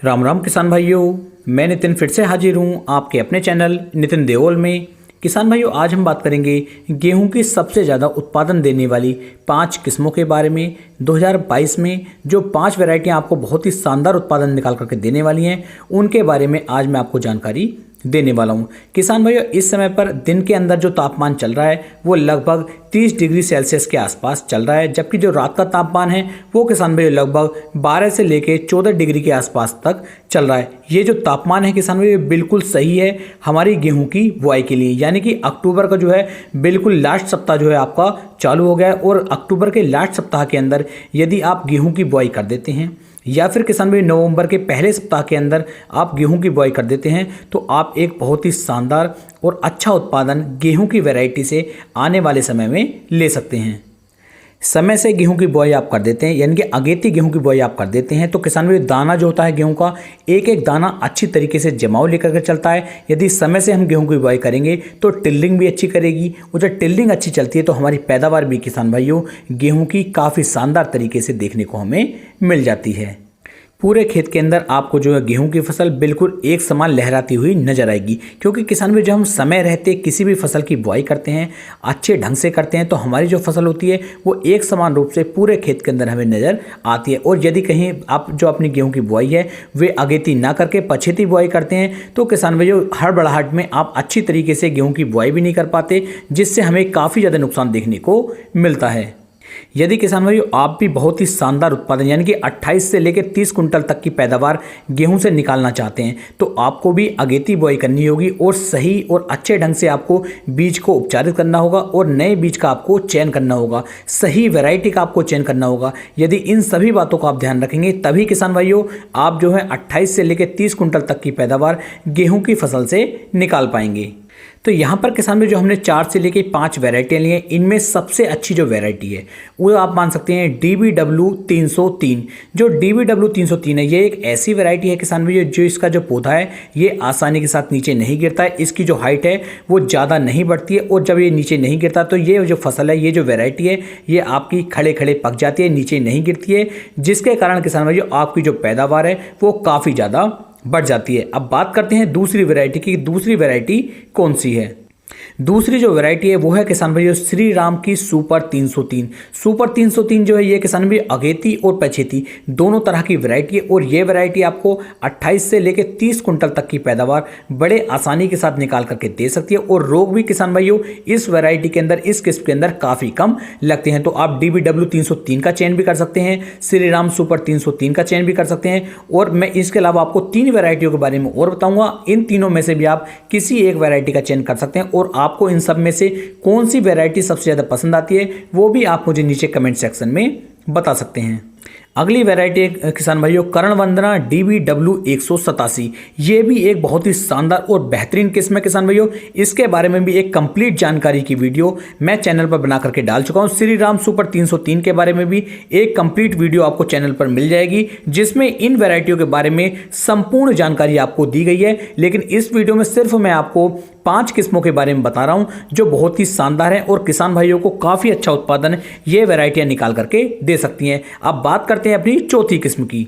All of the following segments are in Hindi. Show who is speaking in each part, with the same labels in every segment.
Speaker 1: राम राम किसान भाइयों, मैं नितिन फिर से हाजिर हूँ आपके अपने चैनल नितिन देओल में। किसान भाइयों, आज हम बात करेंगे गेहूं की सबसे ज़्यादा उत्पादन देने वाली 5 किस्मों के बारे में। 2022 में जो 5 वैरायटियाँ आपको बहुत ही शानदार उत्पादन निकाल करके देने वाली हैं, उनके बारे में आज मैं आपको जानकारी देने वाला हूं। किसान भाइयों, इस समय पर दिन के अंदर जो तापमान चल रहा है वो लगभग 30 डिग्री सेल्सियस के आसपास चल रहा है, जबकि जो रात का तापमान है वो किसान भाइयों लगभग 12 से लेके 14 डिग्री के आसपास तक चल रहा है। ये जो तापमान है किसान भाइयों बिल्कुल सही है हमारी गेहूं की बुआई के लिए, यानी कि अक्टूबर का जो है बिल्कुल लास्ट सप्ताह जो है आपका चालू हो गया है। और अक्टूबर के लास्ट सप्ताह के अंदर यदि आप गेहूं की बुआई कर देते हैं या फिर किसान भाई नवंबर के पहले सप्ताह के अंदर आप गेहूं की बुआई कर देते हैं, तो आप एक बहुत ही शानदार और अच्छा उत्पादन गेहूं की वैरायटी से आने वाले समय में ले सकते हैं। समय से गेहूं की बुआई आप कर देते हैं, यानी कि अगेती गेहूं की बुआई आप कर देते हैं, तो किसान भाई दाना जो होता है गेहूं का, एक एक दाना अच्छी तरीके से जमाव लेकर के चलता है। यदि समय से हम गेहूं की बुआई करेंगे तो टिल्लिंग भी अच्छी करेगी, और जब टिल्लिंग अच्छी चलती है तो हमारी पैदावार भी किसान भाइयों गेहूं की काफ़ी शानदार तरीके से देखने को हमें मिल जाती है। पूरे खेत के अंदर आपको जो है गेहूं की फसल बिल्कुल एक समान लहराती हुई नजर आएगी, क्योंकि किसान भाई जब हम समय रहते किसी भी फसल की बुआई करते हैं, अच्छे ढंग से करते हैं, तो हमारी जो फसल होती है वो एक समान रूप से पूरे खेत के अंदर हमें नज़र आती है। और यदि कहीं आप जो अपनी गेहूँ की बुआई है वे अगेती ना करके पछेती बुआई करते हैं, तो किसान भाई हड़बड़ाहट में आप अच्छी तरीके से गेहूँ की बुआई भी नहीं कर पाते, जिससे हमें काफ़ी ज़्यादा नुकसान देखने को मिलता है। यदि किसान भाइयों आप भी बहुत ही शानदार उत्पादन यानी कि 28 से लेकर 30 कुंटल तक की पैदावार गेहूं से निकालना चाहते हैं, तो आपको भी अगेती बुआई करनी होगी और सही और अच्छे ढंग से आपको बीज को उपचारित करना होगा और नए बीज का आपको चयन करना होगा, सही वैरायटी का आपको चयन करना होगा। यदि इन सभी बातों का आप ध्यान रखेंगे तभी किसान भाइयों आप जो है 28 से लेकर 30 कुंटल तक की पैदावार गेहूँ की फसल से निकाल पाएंगे। तो यहाँ पर किसान भाई जो हमने 4 से लेके 5 वैरायटियाँ ली हैं, इनमें सबसे अच्छी जो वैरायटी है वो आप मान सकते हैं DBW 303। जो DBW 303 है ये एक ऐसी वैरायटी है किसान भाई जो इसका जो पौधा है ये आसानी के साथ नीचे नहीं गिरता है, इसकी जो हाइट है वो ज़्यादा नहीं बढ़ती है, और जब ये नीचे नहीं गिरता तो ये जो फसल है, ये जो वैरायटी है ये आपकी खड़े खड़े पक जाती है, नीचे नहीं गिरती है, जिसके कारण किसान भाई आपकी जो पैदावार है वो काफ़ी ज़्यादा बढ़ जाती है। अब बात करते हैं दूसरी वैरायटी की। दूसरी वैरायटी कौन सी है? दूसरी जो वैरायटी है वो है किसान भाइयों श्री राम की सुपर 303। सुपर 303 जो है ये किसान भाई अगेती और पछेती दोनों तरह की वैरायटी है, और ये वैरायटी आपको 28 से लेकर 30 कुंटल तक की पैदावार बड़े आसानी के साथ निकाल करके दे सकती है। और रोग भी किसान भाइयों इस वैरायटी के अंदर, इस किस्म के अंदर काफ़ी कम लगते हैं। तो आप DBW 303 का चयन भी कर सकते हैं, श्री राम सुपर 303 का चयन भी कर सकते हैं, और मैं इसके अलावा आपको 3 वैरायटियों के बारे में और बताऊंगा। इन तीनों में से भी आप किसी एक वैरायटी का चयन कर सकते हैं, और आपको इन सब में से कौन सी वैरायटी सबसे ज़्यादा पसंद आती है वो भी आप मुझे नीचे कमेंट सेक्शन में बता सकते हैं। अगली वैरायटी किसान भाइयों करण वंदना DBW 187। ये भी एक बहुत ही शानदार और बेहतरीन किस्म है किसान भाइयों। इसके बारे में भी एक कंप्लीट जानकारी की वीडियो मैं चैनल पर बना करके डाल चुका हूँ। श्री राम सुपर 303 के बारे में भी एक कंप्लीट वीडियो आपको चैनल पर मिल जाएगी, जिसमें इन वैरायटियों के बारे में संपूर्ण जानकारी आपको दी गई है। लेकिन इस वीडियो में सिर्फ मैं आपको 5 किस्मों के बारे में बता रहा हूं जो बहुत ही शानदार है और किसान भाइयों को काफ़ी अच्छा उत्पादन ये वैरायटियां निकाल करके दे सकती हैं। अब बात करते हैं अपनी चौथी किस्म की।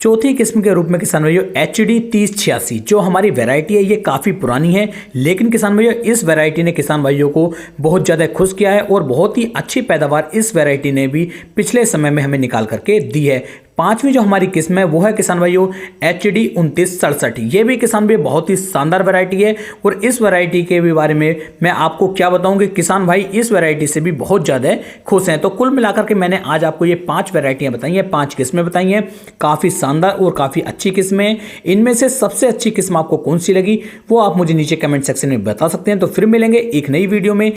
Speaker 1: चौथी किस्म के रूप में किसान भाइयों HD 3086 जो हमारी वैरायटी है ये काफ़ी पुरानी है, लेकिन किसान भाइयों इस वैरायटी ने किसान भाइयों को बहुत ज़्यादा खुश किया है, और बहुत ही अच्छी पैदावार इस वैरायटी ने भी पिछले समय में हमें निकाल करके दी है। 5वीं जो हमारी किस्म है वो है किसान भाइयों HD 2967। ये भी किसान भाई बहुत ही शानदार वैरायटी है, और इस वैरायटी के भी बारे में मैं आपको क्या बताऊं कि किसान भाई इस वैरायटी से भी बहुत ज़्यादा खुश हैं। तो कुल मिलाकर के मैंने आज आपको ये 5 वैरायटियां बताई हैं, 5 किस्में बताई हैं, काफ़ी शानदार और काफ़ी अच्छी किस्में हैं। इनमें से सबसे अच्छी किस्म आपको कौन सी लगी वो आप मुझे नीचे कमेंट सेक्शन में बता सकते हैं। तो फिर मिलेंगे एक नई वीडियो में।